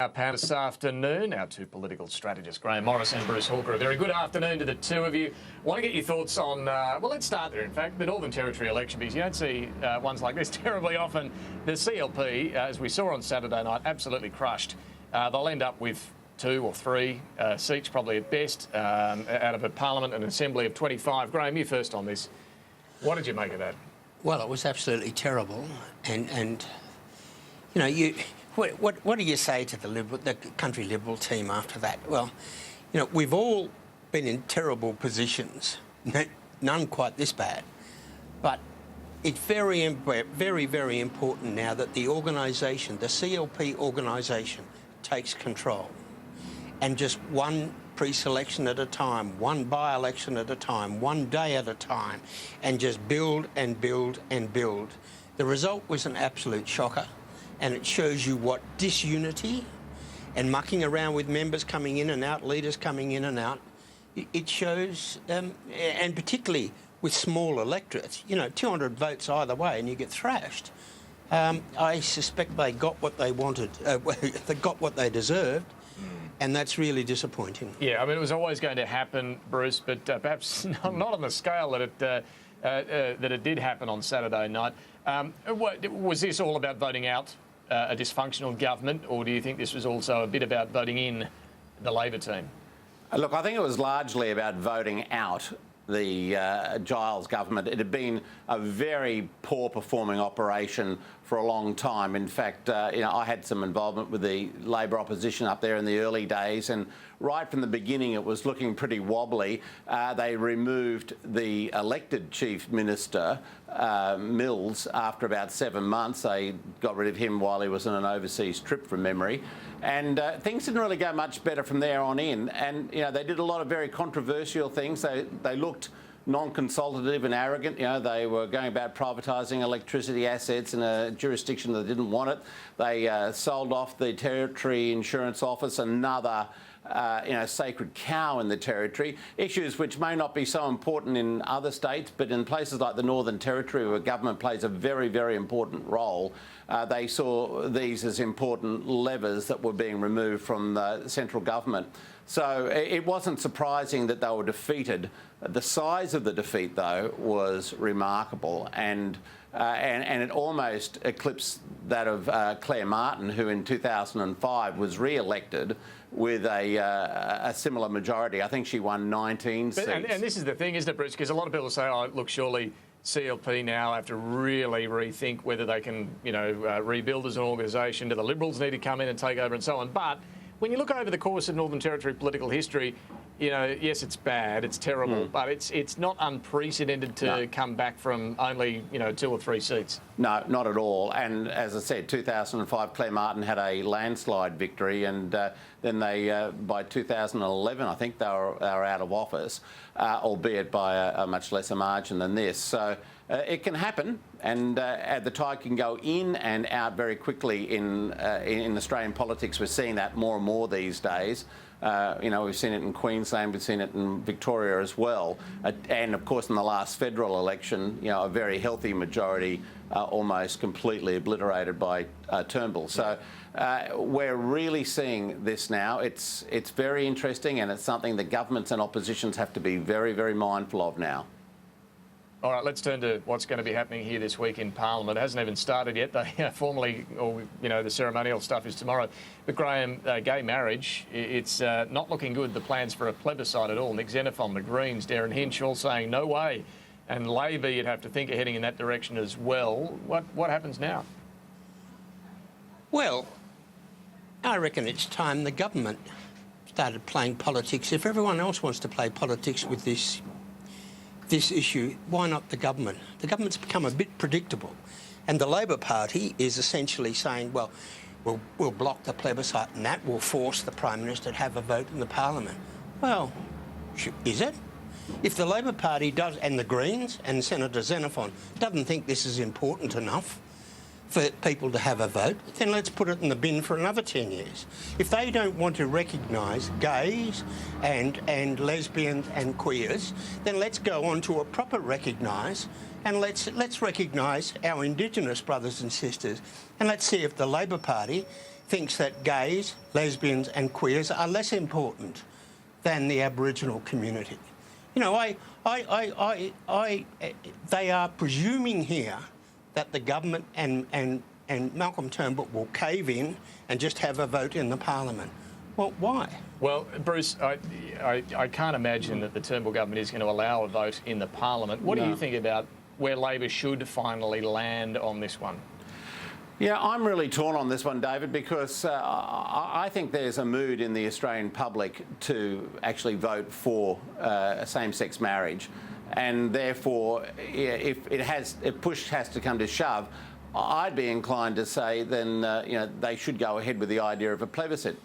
Our panel this afternoon, our two political strategists, Graham Morris and Bruce Hawker. A very good afternoon to the two of you. I want to get your thoughts on, well, let's start there, in fact, the Northern Territory election, because you don't see ones like this terribly often. The CLP, as we saw on Saturday night, absolutely crushed. They'll end up with 2 or 3 seats, probably at best, out of a parliament and assembly of 25. Graham, you first on this. What did you make of that? Well, it was absolutely terrible. And you know, What do you say to the country Liberal team after that? Well, you know, we've all been in terrible positions, none quite this bad, but it's very, very important now that the organisation, the CLP organisation, takes control, and just one pre-selection at a time, one by-election at a time, one day at a time, and just build and build and build. The result was an absolute shocker. And it shows you what disunity and mucking around with members coming in and out, leaders coming in and out, it shows, and particularly with small electorates, you know, 200 votes either way and you get thrashed. I suspect they got what they wanted, they got what they deserved, and that's really disappointing. Yeah, I mean, it was always going to happen, Bruce, but perhaps not on the scale that it did happen on Saturday night. Was this all about voting out a dysfunctional government, or do you think this was also a bit about voting in the Labor team? Look, I think it was largely about voting out the Giles government. It had been a very poor performing operation for a long time. In fact, you know, I had some involvement with the Labor opposition up there in the early days, and right from the beginning it was looking pretty wobbly. They removed the elected Chief Minister, Mills, after about 7 months. They got rid of him while he was on an overseas trip from memory. And things didn't really go much better from there on in. And, you know, they did a lot of very controversial things. They looked non-consultative and arrogant. You know, they were going about privatising electricity assets in a jurisdiction that didn't want it. They sold off the Territory Insurance Office, another you know, sacred cow in the Territory. Issues which may not be so important in other states, but in places like the Northern Territory, where government plays a very, very important role, they saw these as important levers that were being removed from the central government. So it wasn't surprising that they were defeated. The size of the defeat, though, was remarkable, and it almost eclipsed that of Claire Martin, who in 2005 was re-elected with a similar majority. I think she won 19 seats. And this is the thing, isn't it, Bruce? Because a lot of people say, oh, look, surely CLP now have to really rethink whether they can, you know, rebuild as an organisation. Do the Liberals need to come in and take over and so on? But when you look over the course of Northern Territory political history, you know, yes, it's bad, it's terrible, but it's not unprecedented to come back from only, you know, 2 or 3 seats. No, not at all. And as I said, 2005, Claire Martin had a landslide victory, and then they, by 2011, I think they were out of office, albeit by a much lesser margin than this. So it can happen, and the tide can go in and out very quickly in Australian politics. We're seeing that more and more these days. You know, we've seen it in Queensland, we've seen it in Victoria as well. And of course, in the last federal election, you know, a very healthy majority almost completely obliterated by Turnbull. So we're really seeing this now. It's very interesting, and it's something that governments and oppositions have to be very, very mindful of now. All right, let's turn to what's going to be happening here this week in Parliament. It hasn't even started yet. They formally, or, you know, the ceremonial stuff is tomorrow. But Graham, gay marriage, it's not looking good, the plans for a plebiscite at all. Nick Xenophon, the Greens, Darren Hinch, all saying no way. And Labor, you'd have to think, are heading in that direction as well. What happens now? Well, I reckon it's time the government started playing politics. If everyone else wants to play politics with this issue, why not the government? The government's become a bit predictable, and the Labor Party is essentially saying, well, we'll block the plebiscite, and that will force the Prime Minister to have a vote in the Parliament. Well, is it? If the Labor Party does, and the Greens and Senator Xenophon doesn't think this is important enough for people to have a vote, then let's put it in the bin for another 10 years. If they don't want to recognise gays and lesbians and queers, then let's go on to a proper recognise, and let's recognise our Indigenous brothers and sisters, and let's see if the Labor Party thinks that gays, lesbians and queers are less important than the Aboriginal community. You know, they are presuming here that the government and Malcolm Turnbull will cave in and just have a vote in the Parliament. Well, why? Well, Bruce, I can't imagine that the Turnbull government is going to allow a vote in the Parliament. What do you think about where Labor should finally land on this one? Yeah, I'm really torn on this one, David, because I think there's a mood in the Australian public to actually vote for same-sex marriage, and therefore, if push has to come to shove, I'd be inclined to say then they should go ahead with the idea of a plebiscite.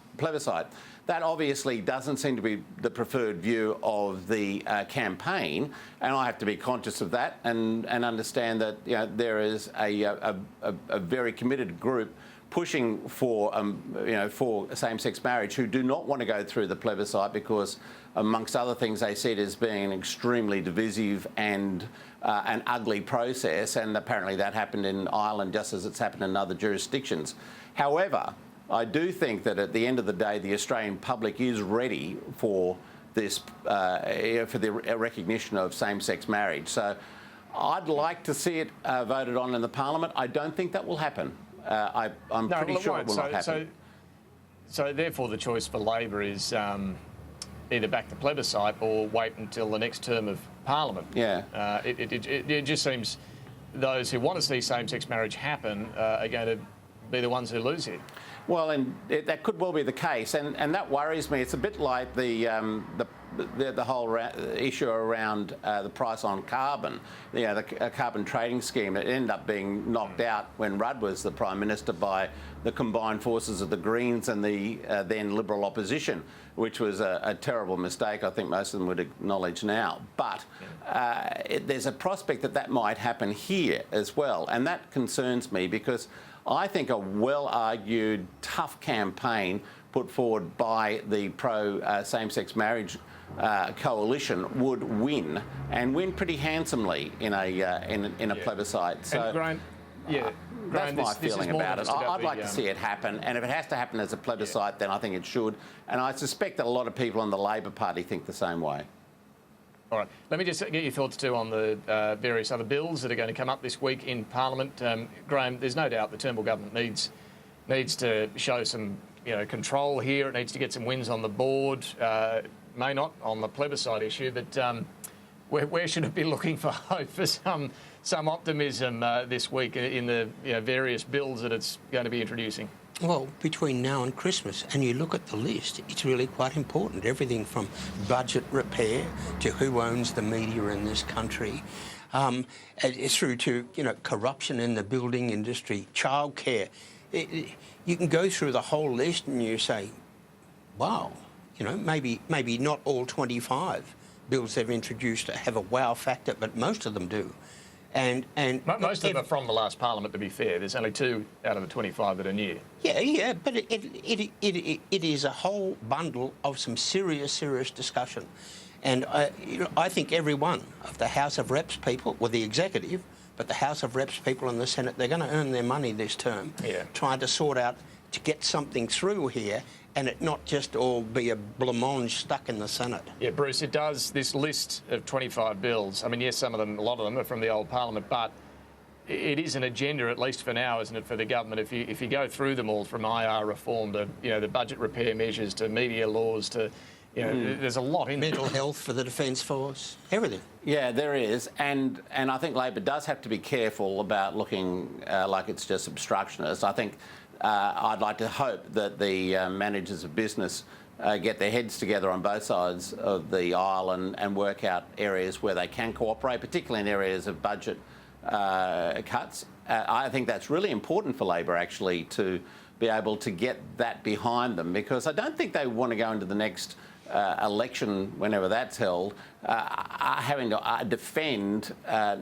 That obviously doesn't seem to be the preferred view of the campaign, and I have to be conscious of that and understand that there is a very committed group pushing for same-sex marriage who do not want to go through the plebiscite because, amongst other things, they see it as being an extremely divisive and an ugly process, and apparently that happened in Ireland just as it's happened in other jurisdictions. However, I do think that at the end of the day, the Australian public is ready for this, for the recognition of same-sex marriage. So I'd like to see it voted on in the Parliament. I don't think that will happen. I'm pretty sure it will not happen. So therefore the choice for Labor is either back the plebiscite or wait until the next term of Parliament. Yeah. It just seems those who want to see same-sex marriage happen are going to be the ones who lose here. Well, and that could well be the case, and that worries me. It's a bit like the whole issue around the price on carbon, the carbon trading scheme. It ended up being knocked out when Rudd was the Prime Minister by the combined forces of the Greens and the then Liberal opposition, which was a terrible mistake. I think most of them would acknowledge now. But there's a prospect that might happen here as well, and that concerns me because I think a well-argued, tough campaign put forward by the pro-same-sex marriage coalition would win, and win pretty handsomely in a plebiscite. So Graham, that's my feeling about it. I'd like to see it happen, and if it has to happen as a plebiscite, then I think it should. And I suspect that a lot of people in the Labor Party think the same way. All right. Let me just get your thoughts too on the various other bills that are going to come up this week in Parliament. Graham, there's no doubt the Turnbull government needs to show some control here. It needs to get some wins on the board. May not on the plebiscite issue, but where should it be looking for hope for some optimism this week in the various bills that it's going to be introducing? Well, between now and Christmas, and you look at the list, it's really quite important. Everything from budget repair to who owns the media in this country, through to corruption in the building industry, childcare. You can go through the whole list and you say, wow, maybe not all 25 bills they've introduced have a wow factor, but most of them do. And most of them are from the last Parliament, to be fair. There's only 2 out of the 25 that are new. Yeah, but it is a whole bundle of some serious discussion. And I think every one of the House of Reps people, or the executive, but the House of Reps people in the Senate, they're going to earn their money this term, trying to sort out to get something through here and it not just all be a blancmange stuck in the Senate. Yeah, Bruce, it does. This list of 25 bills, I mean, yes, a lot of them are from the old Parliament, but it is an agenda, at least for now, isn't it, for the government? If you go through them all, from IR reform to the budget repair measures to media laws to there's a lot in mental health for the Defence Force, everything. Yeah, there is, and I think Labor does have to be careful about looking like it's just obstructionist. I think I'd like to hope that the managers of business get their heads together on both sides of the aisle and work out areas where they can cooperate, particularly in areas of budget cuts. I think that's really important for Labor, actually, to be able to get that behind them, because I don't think they want to go into the next election, whenever that's held, having to defend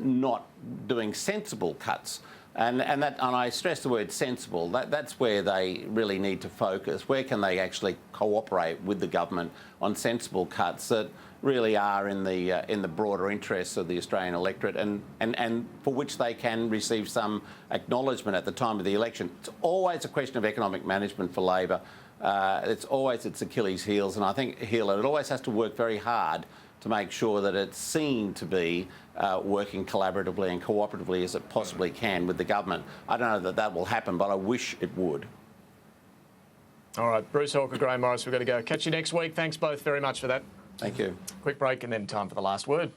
not doing sensible cuts And I stress the word sensible. That's where they really need to focus. Where can they actually cooperate with the government on sensible cuts that really are in the broader interests of the Australian electorate, and for which they can receive some acknowledgement at the time of the election. It's always a question of economic management for Labor. It's always its Achilles' heels, and I think it always has to work very hard to make sure that it's seen to be working collaboratively and cooperatively as it possibly can with the government. I don't know that that will happen, but I wish it would. All right, Bruce Hawker, Graham Morris, we've got to go. Catch you next week. Thanks both very much for that. Thank you. Quick break and then time for the last word.